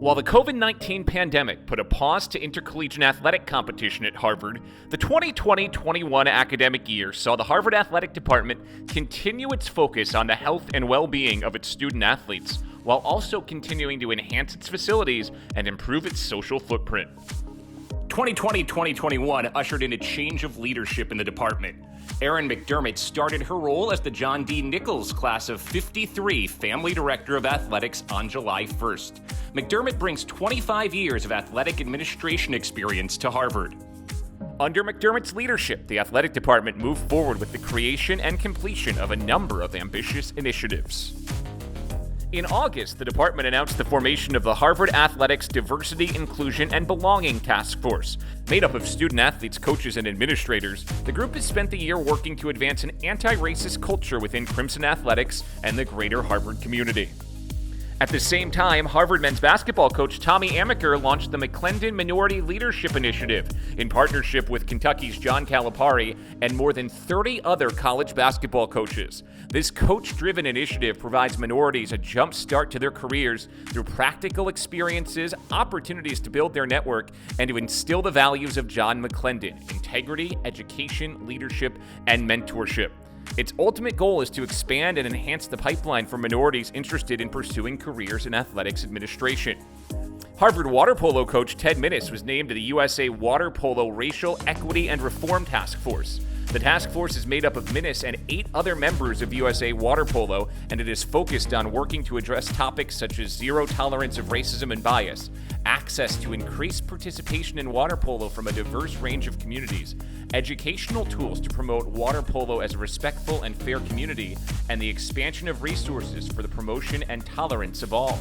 While the COVID-19 pandemic put a pause to intercollegiate athletic competition at Harvard, the 2020-21 academic year saw the Harvard Athletic Department continue its focus on the health and well-being of its student athletes, while also continuing to enhance its facilities and improve its social footprint. 2020-2021 ushered in a change of leadership in the department. Erin McDermott started her role as the John D. Nichols Class of '53 Family Director of Athletics on July 1st. McDermott brings 25 years of athletic administration experience to Harvard. Under McDermott's leadership, the athletic department moved forward with the creation and completion of a number of ambitious initiatives. In August, the department announced the formation of the Harvard Athletics Diversity, Inclusion, and Belonging Task Force. Made up of student athletes, coaches, and administrators, the group has spent the year working to advance an anti-racist culture within Crimson Athletics and the greater Harvard community. At the same time, Harvard men's basketball coach Tommy Amaker launched the McClendon Minority Leadership Initiative in partnership with Kentucky's John Calipari and more than 30 other college basketball coaches. This coach-driven initiative provides minorities a jump start to their careers through practical experiences, opportunities to build their network, and to instill the values of John McClendon: integrity, education, leadership, and mentorship. Its ultimate goal is to expand and enhance the pipeline for minorities interested in pursuing careers in athletics administration. Harvard water polo coach Ted Minnis was named to the USA Water Polo Racial Equity and Reform Task Force. The task force is made up of Minnis and 8 other members of USA Water Polo, and it is focused on working to address topics such as zero tolerance of racism and bias, access to increased participation in water polo from a diverse range of communities, educational tools to promote water polo as a respectful and fair community, and the expansion of resources for the promotion and tolerance of all.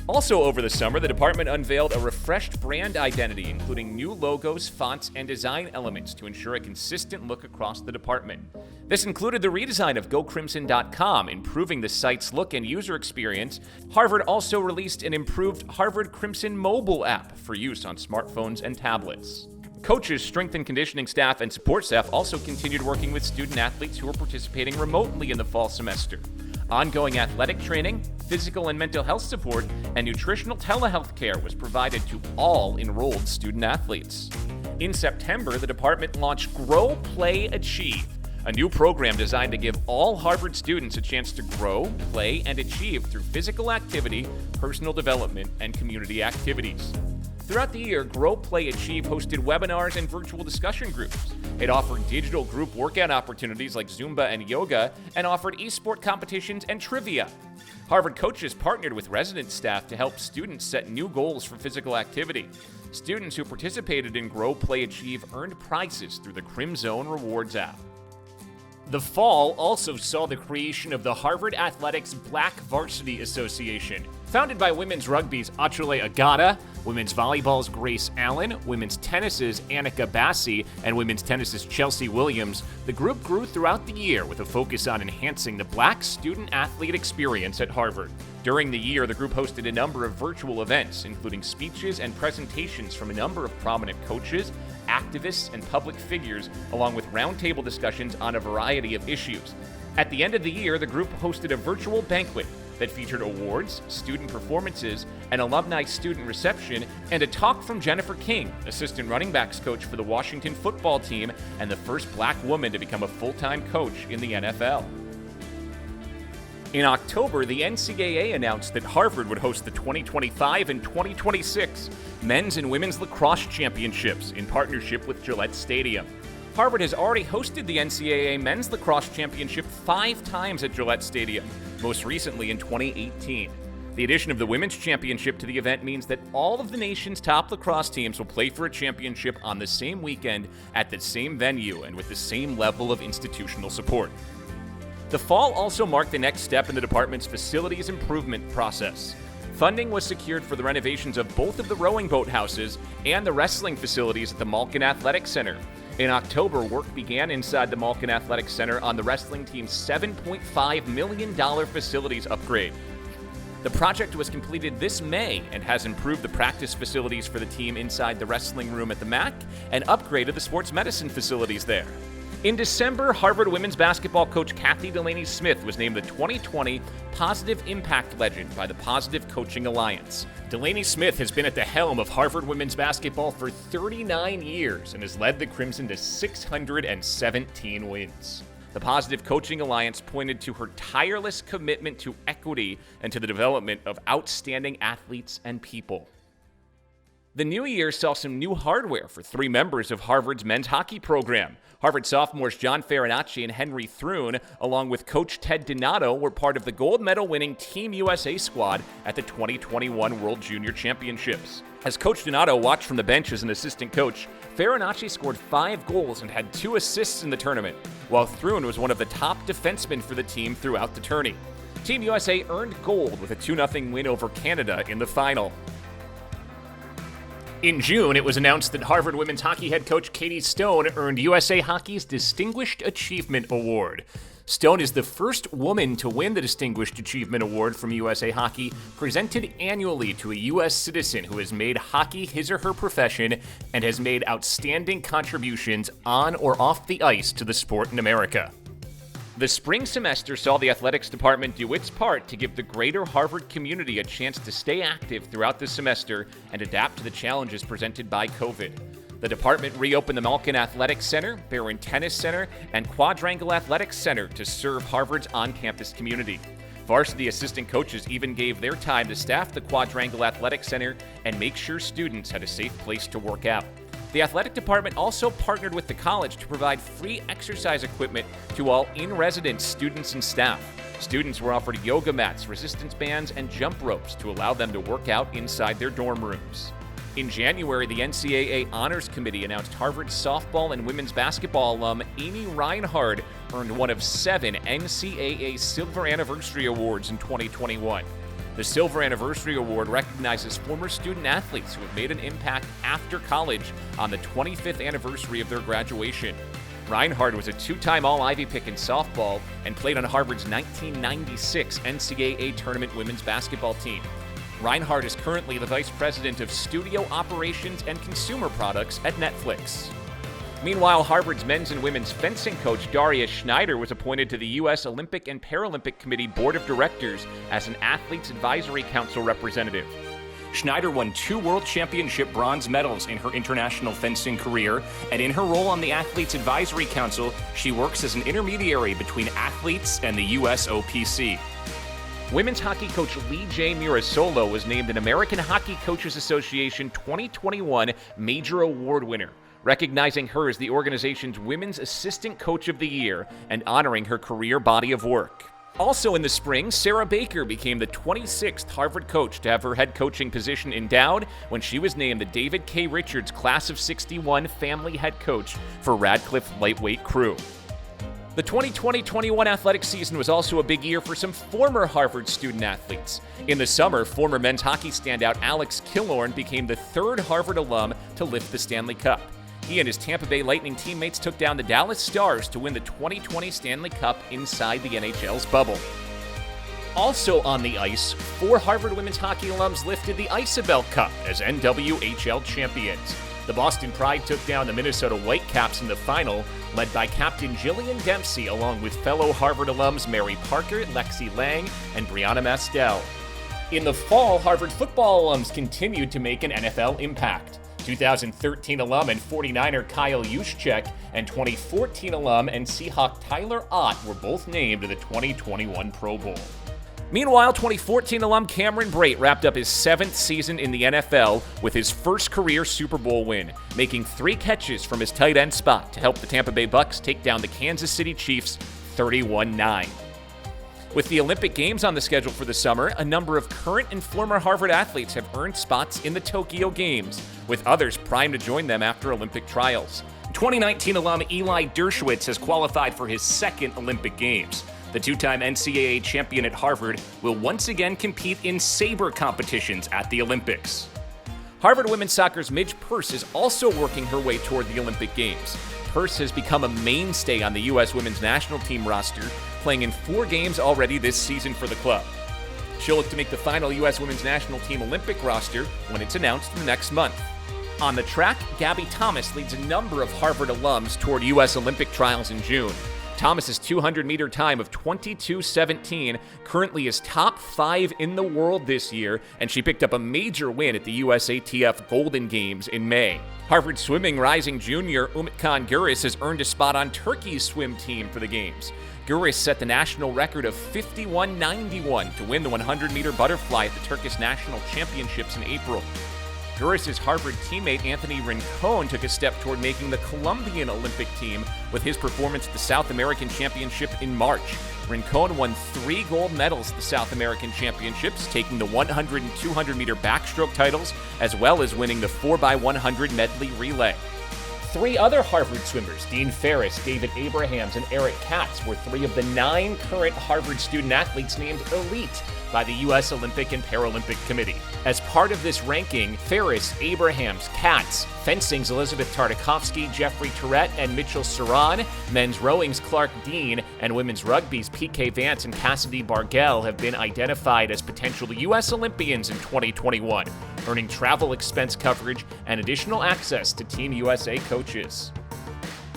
Also over the summer, the department unveiled a refreshed brand identity, including new logos, fonts, and design elements to ensure a consistent look across the department. This included the redesign of GoCrimson.com, improving the site's look and user experience. Harvard also released an improved Harvard Crimson mobile app for use on smartphones and tablets. Coaches, strength and conditioning staff, and support staff also continued working with student athletes who were participating remotely in the fall semester. Ongoing athletic training, physical and mental health support, and nutritional telehealth care was provided to all enrolled student athletes. In September, the department launched Grow, Play, Achieve, a new program designed to give all Harvard students a chance to grow, play, and achieve through physical activity, personal development, and community activities. Throughout the year, Grow, Play, Achieve hosted webinars and virtual discussion groups. It offered digital group workout opportunities like Zumba and yoga, and offered esport competitions and trivia. Harvard coaches partnered with resident staff to help students set new goals for physical activity. Students who participated in Grow, Play, Achieve earned prizes through the CrimZone Rewards app. The fall also saw the creation of the Harvard Athletics Black Varsity Association. Founded by women's rugby's Achille Agata, women's volleyball's Grace Allen, women's tennis's Annika Bassi, and women's tennis's Chelsea Williams, the group grew throughout the year with a focus on enhancing the Black student-athlete experience at Harvard. During the year, the group hosted a number of virtual events, including speeches and presentations from a number of prominent coaches, activists, and public figures, along with roundtable discussions on a variety of issues. At the end of the year, the group hosted a virtual banquet that featured awards, student performances, an alumni student reception, and a talk from Jennifer King, assistant running backs coach for the Washington football team and the first Black woman to become a full-time coach in the NFL. In October, the NCAA announced that Harvard would host the 2025 and 2026 men's and women's lacrosse championships in partnership with Gillette Stadium. Harvard has already hosted the NCAA men's lacrosse championship 5 times at Gillette Stadium, most recently in 2018. The addition of the women's championship to the event means that all of the nation's top lacrosse teams will play for a championship on the same weekend at the same venue and with the same level of institutional support. The fall also marked the next step in the department's facilities improvement process. Funding was secured for the renovations of both of the rowing boat houses and the wrestling facilities at the Malkin Athletic Center. In October, work began inside the Malkin Athletic Center on the wrestling team's $7.5 million facilities upgrade. The project was completed this May and has improved the practice facilities for the team inside the wrestling room at the MAC and upgraded the sports medicine facilities there. In December, Harvard women's basketball coach Kathy Delaney Smith was named the 2020 Positive Impact Legend by the Positive Coaching Alliance. Delaney Smith has been at the helm of Harvard women's basketball for 39 years and has led the Crimson to 617 wins. The Positive Coaching Alliance pointed to her tireless commitment to equity and to the development of outstanding athletes and people. The new year saw some new hardware for three members of Harvard's men's hockey program. Harvard sophomores John Farinacci and Henry Thrun, along with coach Ted Donato, were part of the gold medal-winning Team USA squad at the 2021 World Junior Championships. As Coach Donato watched from the bench as an assistant coach, Farinacci scored 5 goals and had 2 assists in the tournament, while Thrun was one of the top defensemen for the team throughout the tourney. Team USA earned gold with a 2-0 win over Canada in the final. In June, it was announced that Harvard women's hockey head coach Katie Stone earned USA Hockey's Distinguished Achievement Award. Stone is the first woman to win the Distinguished Achievement Award from USA Hockey, presented annually to a U.S. citizen who has made hockey his or her profession and has made outstanding contributions on or off the ice to the sport in America. The spring semester saw the athletics department do its part to give the greater Harvard community a chance to stay active throughout the semester and adapt to the challenges presented by COVID. The department reopened the Malkin Athletics Center, Barron Tennis Center, and Quadrangle Athletics Center to serve Harvard's on-campus community. Varsity assistant coaches even gave their time to staff the Quadrangle Athletics Center and make sure students had a safe place to work out. The athletic department also partnered with the college to provide free exercise equipment to all in-residence students and staff. Students were offered yoga mats, resistance bands, and jump ropes to allow them to work out inside their dorm rooms. In January, the NCAA Honors Committee announced Harvard softball and women's basketball alum Amy Reinhard earned one of 7 NCAA Silver Anniversary Awards in 2021. The Silver Anniversary Award recognizes former student athletes who have made an impact after college on the 25th anniversary of their graduation. Reinhard was a 2-time All-Ivy pick in softball and played on Harvard's 1996 NCAA Tournament women's basketball team. Reinhard is currently the Vice President of Studio Operations and Consumer Products at Netflix. Meanwhile, Harvard's men's and women's fencing coach Daria Schneider was appointed to the U.S. Olympic and Paralympic Committee Board of Directors as an Athletes Advisory Council representative. Schneider won 2 World Championship bronze medals in her international fencing career, and in her role on the Athletes Advisory Council, she works as an intermediary between athletes and the USOPC. Women's hockey coach Lee J. Mirasolo was named an American Hockey Coaches Association 2021 Major Award winner, recognizing her as the organization's Women's Assistant Coach of the Year and honoring her career body of work. Also in the spring, Sarah Baker became the 26th Harvard coach to have her head coaching position endowed when she was named the David K. Richards Class of '61 Family Head Coach for Radcliffe Lightweight Crew. The 2020-21 athletic season was also a big year for some former Harvard student athletes. In the summer, former men's hockey standout Alex Killorn became the 3rd Harvard alum to lift the Stanley Cup. He and his Tampa Bay Lightning teammates took down the Dallas Stars to win the 2020 Stanley Cup inside the NHL's bubble. Also on the ice, 4 Harvard women's hockey alums lifted the Isabel Cup as NWHL champions. The Boston Pride took down the Minnesota Whitecaps in the final, led by Captain Jillian Dempsey along with fellow Harvard alums Mary Parker, Lexi Lang, and Brianna Mastel. In the fall, Harvard football alums continued to make an NFL impact. 2013 alum and 49er Kyle Juszczyk and 2014 alum and Seahawk Tyler Ott were both named to the 2021 Pro Bowl. Meanwhile, 2014 alum Cameron Brate wrapped up his 7th season in the NFL with his first career Super Bowl win, making 3 catches from his tight end spot to help the Tampa Bay Bucks take down the Kansas City Chiefs 31-9. With the Olympic Games on the schedule for the summer, a number of current and former Harvard athletes have earned spots in the Tokyo Games, with others primed to join them after Olympic trials. 2019 alum Eli Dershowitz has qualified for his 2nd Olympic Games. The 2-time NCAA champion at Harvard will once again compete in saber competitions at the Olympics. Harvard women's soccer's Midge Purce is also working her way toward the Olympic Games. Purce has become a mainstay on the U.S. women's national team roster, playing in 4 games already this season for the club. She'll look to make the final U.S. women's national team Olympic roster when it's announced in the next month. On the track, Gabby Thomas leads a number of Harvard alums toward U.S. Olympic trials in June. Thomas's 200-meter time of 22:17 currently is top 5 in the world this year, and she picked up a major win at the USATF Golden Games in May. Harvard swimming rising junior Umut Khan Guris has earned a spot on Turkey's swim team for the Games. Guris set the national record of 51.91 to win the 100-meter butterfly at the Turkish National Championships in April. Guris' Harvard teammate Anthony Rincon took a step toward making the Colombian Olympic team with his performance at the South American Championship in March. Rincon won 3 gold medals at the South American Championships, taking the 100 and 200-meter backstroke titles, as well as winning the 4x100 medley relay. 3 other Harvard swimmers, Dean Ferris, David Abrahams, and Eric Katz, were 3 of the 9 current Harvard student athletes named elite by the U.S. Olympic and Paralympic Committee. As part of this ranking, Ferris, Abrahams, Katz, fencing's Elizabeth Tartakovsky, Jeffrey Tourette, and Mitchell Saran, men's rowing's Clark Dean, and women's rugby's PK Vance and Cassidy Bargell have been identified as potential U.S. Olympians in 2021, earning travel expense coverage and additional access to Team USA coaches.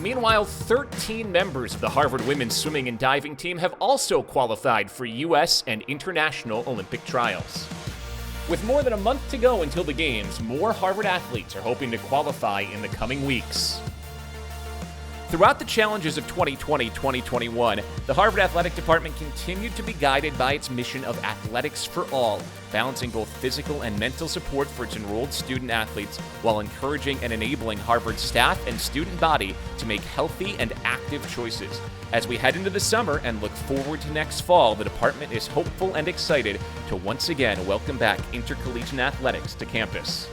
Meanwhile, 13 members of the Harvard women's swimming and diving team have also qualified for U.S. and international Olympic trials. With more than a month to go until the Games, more Harvard athletes are hoping to qualify in the coming weeks. Throughout the challenges of 2020-2021, the Harvard Athletic Department continued to be guided by its mission of athletics for all, balancing both physical and mental support for its enrolled student athletes while encouraging and enabling Harvard staff and student body to make healthy and active choices. As we head into the summer and look forward to next fall, the department is hopeful and excited to once again welcome back intercollegiate athletics to campus.